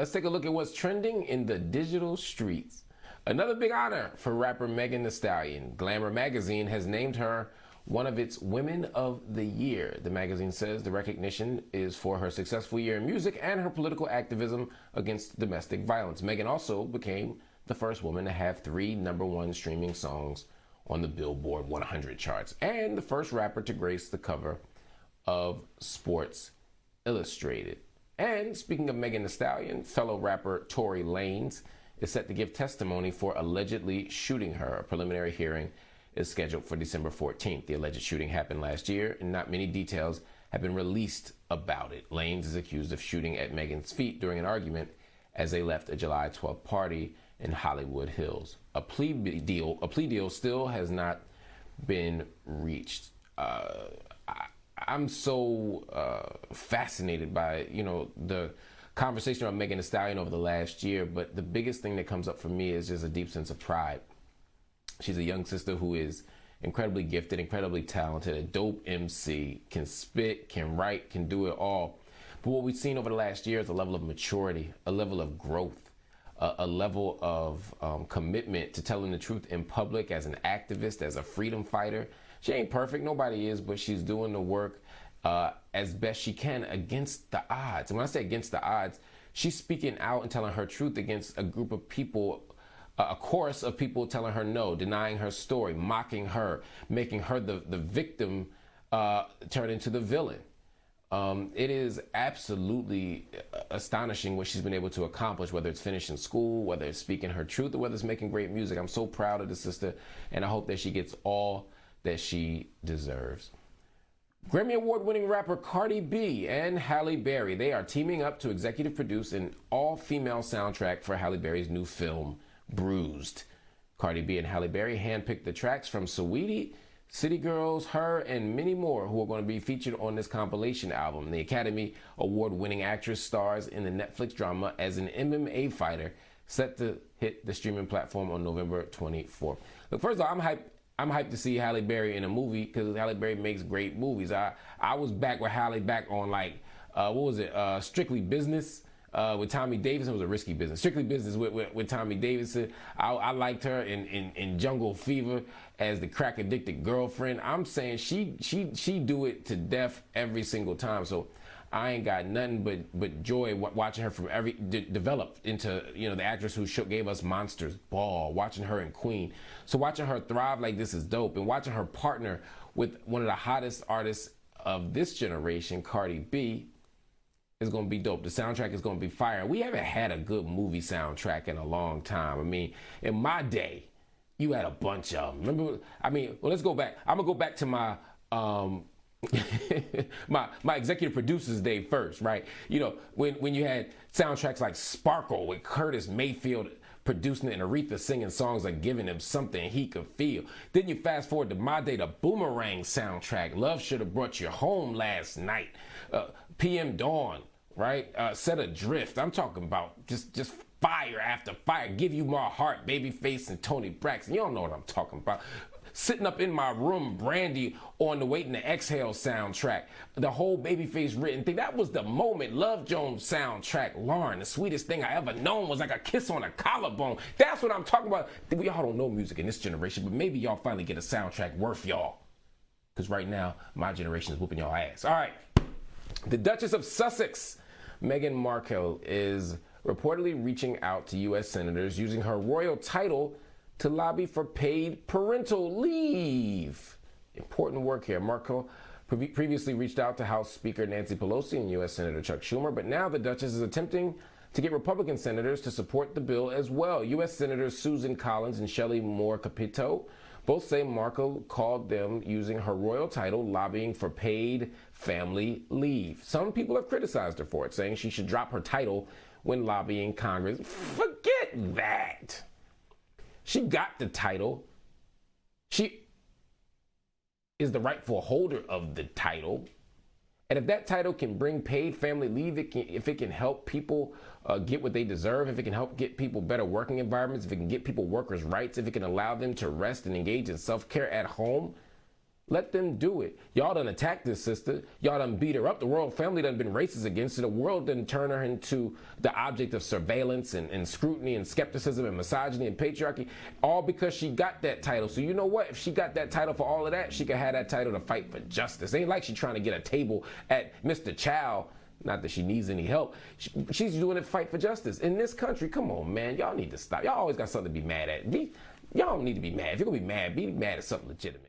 Let's take a look at what's trending in the digital streets. Another big honor for rapper Megan Thee Stallion. Glamour magazine has named her one of its Women of the Year. The magazine says the recognition is for her successful year in music and her political activism against domestic violence. Megan also became the first woman to have 3 #1 streaming songs on the Billboard 100 charts and the first rapper to grace the cover of Sports Illustrated. And speaking of Megan Thee Stallion, fellow rapper Tory Lanez is set to give testimony for allegedly shooting her. A preliminary hearing is scheduled for December 14th. The alleged shooting happened last year, and not many details have been released about it. Lanez is accused of shooting at Megan's feet during an argument as they left a July 12th party in Hollywood Hills. A plea deal still has not been reached. I'm so fascinated by, the conversation about Megan Thee Stallion over the last year, but the biggest thing that comes up for me is just a deep sense of pride. She's a young sister who is incredibly gifted, incredibly talented, a dope MC, can spit, can write, can do it all. But what we've seen over the last year is a level of maturity, a level of growth, a level of commitment to telling the truth in public as an activist, as a freedom fighter. She ain't perfect, nobody is, but she's doing the work as best she can against the odds. And when I say against the odds, she's speaking out and telling her truth against a group of people, a chorus of people telling her no, denying her story, mocking her, making her the victim turn into the villain. It is absolutely astonishing what she's been able to accomplish, whether it's finishing school, whether it's speaking her truth, or whether it's making great music. I'm so proud of the sister, and I hope that she gets all that she deserves. Grammy Award-winning rapper Cardi B and Halle Berry, they are teaming up to executive produce an all-female soundtrack for Halle Berry's new film, Bruised. Cardi B and Halle Berry handpicked the tracks from Saweetie, City Girls, H.E.R, and many more who are going to be featured on this compilation album. The Academy Award-winning actress stars in the Netflix drama as an MMA fighter, set to hit the streaming platform on November 24th. Look, first of all, I'm hyped to see Halle Berry in a movie because Halle Berry makes great movies. I was back with Halle back on Strictly Business with Tommy Davidson. It was a risky business. Strictly Business with Tommy Davidson. I liked her in Jungle Fever as the crack addicted girlfriend. I'm saying she do it to death every single time. So I ain't got nothing but joy watching her from develop into the actress who gave us Monsters Ball, watching her in Queen. So watching her thrive like this is dope, and watching her partner with one of the hottest artists of this generation, Cardi B, is going to be dope. The soundtrack is going to be fire. We haven't had a good movie soundtrack in a long time. I mean, in my day, you had a bunch of them. Remember? Let's go back. I'm gonna go back to my my executive producer's day first, right? When you had soundtracks like Sparkle with Curtis Mayfield producing it and Aretha singing songs like giving him something he could feel. Then you fast forward to my day, the Boomerang soundtrack, Love Should Have Brought You Home Last Night, PM Dawn, right? Set Adrift. I'm talking about just fire after fire. Give You My Heart, Babyface and Tony Braxton. You don't know what I'm talking about. Sitting up in my room, Brandy on the Waiting to Exhale soundtrack. The whole Babyface written thing. That was the moment. Love Jones soundtrack. Lauren, the sweetest thing I ever known was like a kiss on a collarbone. That's what I'm talking about. Y'all don't know music in this generation, but maybe y'all finally get a soundtrack worth y'all. Because right now, my generation is whooping y'all ass. All right. The Duchess of Sussex, Meghan Markle, is reportedly reaching out to U.S. senators using her royal title to lobby for paid parental leave. Important work here. Markle previously reached out to House Speaker Nancy Pelosi and U.S. Senator Chuck Schumer, but now the Duchess is attempting to get Republican senators to support the bill as well. U.S. Senators Susan Collins and Shelley Moore Capito both say Markle called them using her royal title lobbying for paid family leave. Some people have criticized her for it, saying she should drop her title when lobbying Congress. Forget that. She got the title. She is the rightful holder of the title. And if that title can bring paid family leave, if it can help people get what they deserve, if it can help get people better working environments, if it can get people workers' rights, if it can allow them to rest and engage in self-care at home, Let them do it. Y'all done attacked this sister. Y'all done beat her up. The royal family done been racist against her. The world done turn her into the object of surveillance and scrutiny and skepticism and misogyny and patriarchy, all because she got that title. So you know what? If she got that title for all of that, she could have that title to fight for justice. Ain't like she trying to get a table at Mr. Chow. Not that she needs any help. She's doing it to fight for justice. In this country, come on, man. Y'all need to stop. Y'all always got something to be mad at. Y'all don't need to be mad. If you're going to be mad at something legitimate.